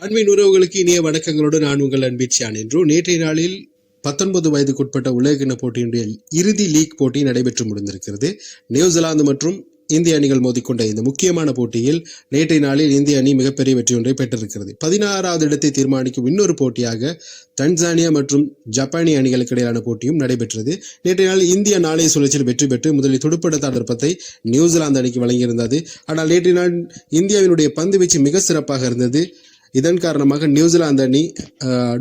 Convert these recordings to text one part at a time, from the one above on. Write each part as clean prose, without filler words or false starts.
அன்பின் உறவுகளுக்கு இனிய வணக்கங்களோடு நான் உங்கள் அன்பிச்சியான் என்று நேற்றைய நாளில் 19 வயதுக்குட்பட்ட உலகக்கிண்ண போட்டியினுடைய இறுதி லீக் போட்டி நடைபெற்று முடிந்திருக்கிறது. நியூசிலாந்து மற்றும் இந்திய அணிகள் மோதிக்கொண்ட இந்த முக்கியமான போட்டியில் நேற்றைய நாளில் இந்திய அணி மிகப்பெரிய வெற்றி ஒன்றை பெற்றிருக்கிறது. 16வது இடத்தை தீர்மானிக்கும் இன்னொரு போட்டியாக தன்சானியா மற்றும் ஜப்பானிய அணிகளுக்கு இடையிலான போட்டியும் நடைபெற்றது. நேற்றைய நாளில் இந்திய நாணய சுழற்சியில் வெற்றி பெற்று முதலில் துடுப்பாட்ட சந்தர்ப்பத்தை நியூசிலாந்து அணிக்கு வழங்கியிருந்தது. ஆனால் நேற்றைய நாள் இந்தியாவினுடைய பந்து வீச்சு மிக சிறப்பாக இருந்தது. இதன் காரணமாக நியூசிலாந்து அணி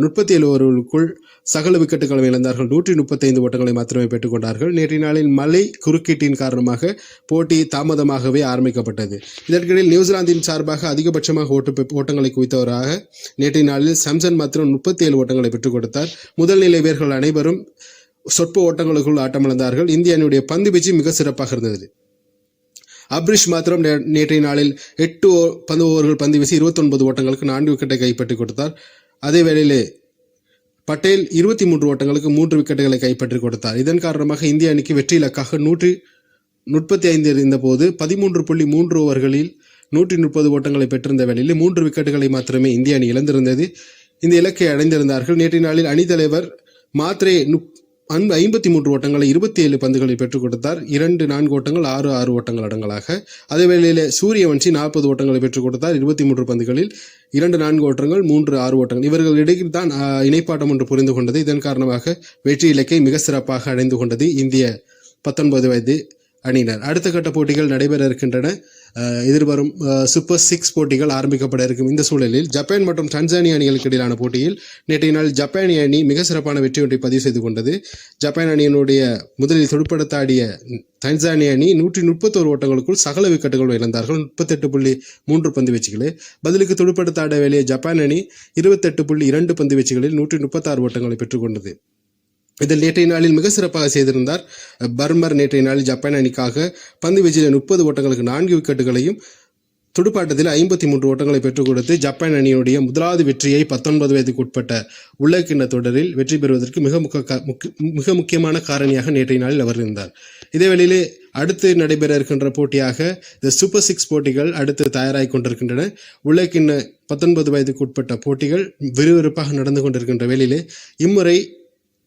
37 ஓவர்களுக்குள் சகல விக்கெட்டுகளை இழந்தார்கள். 135 ஓட்டங்களை மாத்திரமே பெற்றுக் கொண்டார்கள். நேற்றைய நாளில் மழை குறுக்கீட்டின் காரணமாக போட்டி தாமதமாகவே ஆரம்பிக்கப்பட்டது. இதற்கிடையில் நியூசிலாந்தின் சார்பாக அதிகபட்சமாக ஓட்டங்களை குவித்தவராக நேற்றைய நாளில் சாம்சன் மாத்திரம் 37 ஓட்டங்களை பெற்றுக் கொடுத்தார். முதல் நிலை வீரர்கள் அனைவரும் சொற்ப ஓட்டங்களுக்குள் ஆட்டமிழந்தார்கள். இந்திய அணியுடைய பந்து வீச்சு மிக சிறப்பாக இருந்தது. அப்ரிஷ் மாத்திரம் நேற்றைய நாளில் 8 ஓவர்கள் பந்து வீசி 29 ஓட்டங்களுக்கு 4 விக்கெட்டை கைப்பற்றிக் கொடுத்தார். அதே வேளையிலே பட்டேல் 23 ஓட்டங்களுக்கு 3 விக்கெட்டுகளை கைப்பற்றிக் கொடுத்தார். இதன் காரணமாக இந்திய அணிக்கு வெற்றி இலக்காக 135 இருந்த போது 13.3 ஓவர்களில் 130 ஓட்டங்களை பெற்றிருந்த வேளையில் 3 விக்கெட்டுகளை மாத்திரமே இந்திய அணி இழந்திருந்தது. இந்த இலக்கை அடைந்திருந்தார்கள். நேற்றைய நாளில் அணித்தலைவர் மாத்ரே 53 ஓட்டங்களை 27 பந்துகளில் பெற்றுக் கொடுத்தார். 2 ஓட்டங்கள் 6 ஓட்டங்கள் அடங்கலாக. அதே வேளையில் சூரியவன்ஷி 40 ஓட்டங்களை பெற்றுக் கொடுத்தார். 23 பந்துகளில் 2 ஓட்டங்கள் 3 ஓட்டங்கள். இவர்கள் இடையில் தான் இணைப்பாட்டம் ஒன்று புரிந்து கொண்டது. இதன் காரணமாக வெற்றி இலக்கை மிக சிறப்பாக அடைந்து கொண்டது இந்திய 19 வயது அணியினர். அடுத்த கட்ட போட்டிகள் நடைபெற இருக்கின்றன. எதிர்வரும் சூப்பர் 6 போட்டிகள் ஆரம்பிக்கப்பட இருக்கும். இந்த சூழலில் ஜப்பான் மற்றும் தன்சானியா அணிகளுக்கு இடையிலான போட்டியில் நேற்றைய நாள் ஜப்பானிய அணி மிக சிறப்பான வெற்றி ஒன்றை பதிவு செய்து கொண்டது. ஜப்பான் அணியினுடைய முதலில் துடுப்படுத்தாடிய தன்சானியா அணி 131 ஓட்டங்களுக்குள் சகல விக்கெட்டுகள் இழந்தார்கள். 38.3 பந்து வீச்சுகளே. பதிலுக்கு துடுப்படுத்தாட வேலைய ஜப்பான் அணி 28.2 பந்து வீச்சுகளில் 136 ஓட்டங்களை பெற்றுக்கொண்டது. இதில் நேற்றைய நாளில் மிக சிறப்பாக செய்திருந்தார் பர்மர். நேற்றைய நாளில் ஜப்பான் அணிக்காக பந்து வீச்சில் 30 ஓட்டங்களுக்கு 4 விக்கெட்டுகளையும் துடுப்பாட்டத்தில் 53 ஓட்டங்களை பெற்றுக் கொடுத்து ஜப்பான் அணியினுடைய முதலாவது வெற்றியை 19 வயதுக்குட்பட்ட உலகக்கிண்ண தொடரில் வெற்றி பெறுவதற்கு மிக முக்கியமான காரணியாக நேற்றைய நாளில் அவர் இருந்தார். இதேவேளையிலே அடுத்து நடைபெற இருக்கின்ற போட்டியாக இந்த சூப்பர் 6 போட்டிகள் அடுத்து தயாராகி கொண்டிருக்கின்றன. உலகக்கிண்ண 19 வயதுக்குட்பட்ட போட்டிகள் விறுவிறுப்பாக நடந்து கொண்டிருக்கின்ற வேளையிலே இம்முறை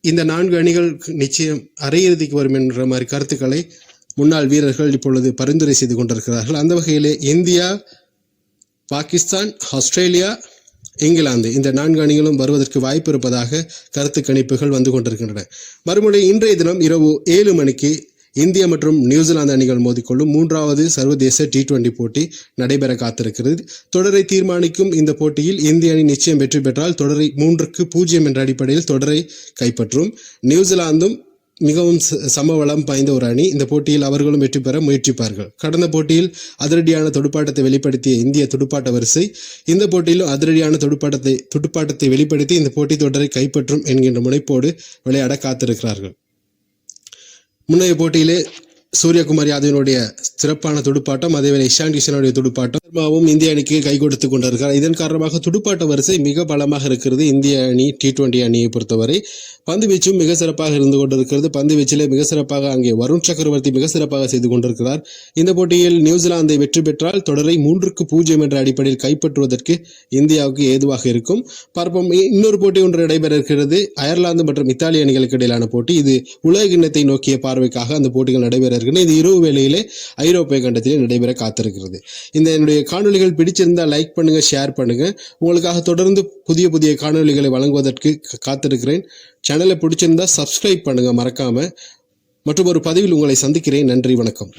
இந்த 4 அணிகள் நிச்சயம் அரையிறுதிக்கு வரும் என்ற மாதிரி கருத்துக்களை முன்னாள் வீரர்கள் இப்பொழுது பரிந்துரை செய்து கொண்டிருக்கிறார்கள். அந்த வகையிலே இந்தியா, பாகிஸ்தான், ஆஸ்திரேலியா, இங்கிலாந்து இந்த 4 அணிகளும் வருவதற்கு வாய்ப்பு இருப்பதாக கருத்து கணிப்புகள் வந்து கொண்டிருக்கின்றன. மறுமுறை இன்றைய தினம் இரவு 7 மணிக்கு இந்தியா மற்றும் நியூசிலாந்து அணிகள் மோதிக்கொள்ளும் 3வது சர்வதேச T20 போட்டி நடைபெற காத்திருக்கிறது. தொடரை தீர்மானிக்கும் இந்த போட்டியில் இந்திய அணி நிச்சயம் வெற்றி பெற்றால் தொடரை 3-0 என்ற அடிப்படையில் தொடரை கைப்பற்றும். நியூசிலாந்தும் மிகவும் சமவளம் பாய்ந்த ஒரு அணி. இந்த போட்டியில் அவர்களும் வெற்றி பெற முயற்சிப்பார்கள். கடந்த போட்டியில் அதிரடியான துடுப்பாட்டத்தை வெளிப்படுத்திய இந்திய துடுப்பாட்ட வரிசை இந்த போட்டியிலும் அதிரடியான துடுப்பாட்டத்தை வெளிப்படுத்தி இந்த போட்டி தொடரை கைப்பற்றும் என்கின்ற முனைப்போடு விளையாட காத்திருக்கிறார்கள். முன்னைய போட்டியிலே சூரியகுமார் யாதவினுடைய சிறப்பான துடுப்பாட்டம், அதேவேளை இஷான் கிஷனுடைய துடுப்பாட்டம் இந்திய அணிக்கு கை கொடுத்து கொண்டிருக்கிறார். இதன் காரணமாக துடுப்பாட்ட வரிசை மிக பலமாக இருக்கிறது. இந்திய அணி T20 அணியை பொறுத்தவரை பந்து வீச்சும் மிக சிறப்பாக இருந்து கொண்டிருக்கிறது. பந்து வீச்சிலே மிக சிறப்பாக அங்கே வருண் சக்கரவர்த்தி மிக சிறப்பாக செய்து கொண்டிருக்கிறார். இந்த போட்டியில் நியூசிலாந்தை வெற்றி பெற்றால் தொடரை 3-0 என்ற அடிப்படையில் கைப்பற்றுவதற்கு இந்தியாவுக்கு ஏதுவாக இருக்கும். பார்ப்போம். இன்னொரு போட்டி ஒன்று நடைபெற இருக்கிறது. அயர்லாந்து மற்றும் இத்தாலி அணிகளுக்கு இடையிலான போட்டி. இது உலக கிண்ணத்தை நோக்கிய பார்வைக்காக அந்த போட்டிகள் நடைபெற இருக்கிறது. இது இரவு வேளையிலே ஐரோப்பிய கண்டத்திலே நடைபெற காத்திருக்கிறது. இந்த என்னுடைய காணொலிகள் பிடிச்சிருந்தால் லைக் பண்ணுங்க, ஷேர் பண்ணுங்க. உங்களுக்காக தொடர்ந்து புதிய காணொலிகளை வழங்குவதற்கு காத்திருக்கிறேன். சேனலை பிடிச்சிருந்தா சப்ஸ்கிரைப் பண்ணுங்க மறக்காம. மற்றும் ஒரு பதிவில் உங்களை சந்திக்கிறேன். நன்றி, வணக்கம்.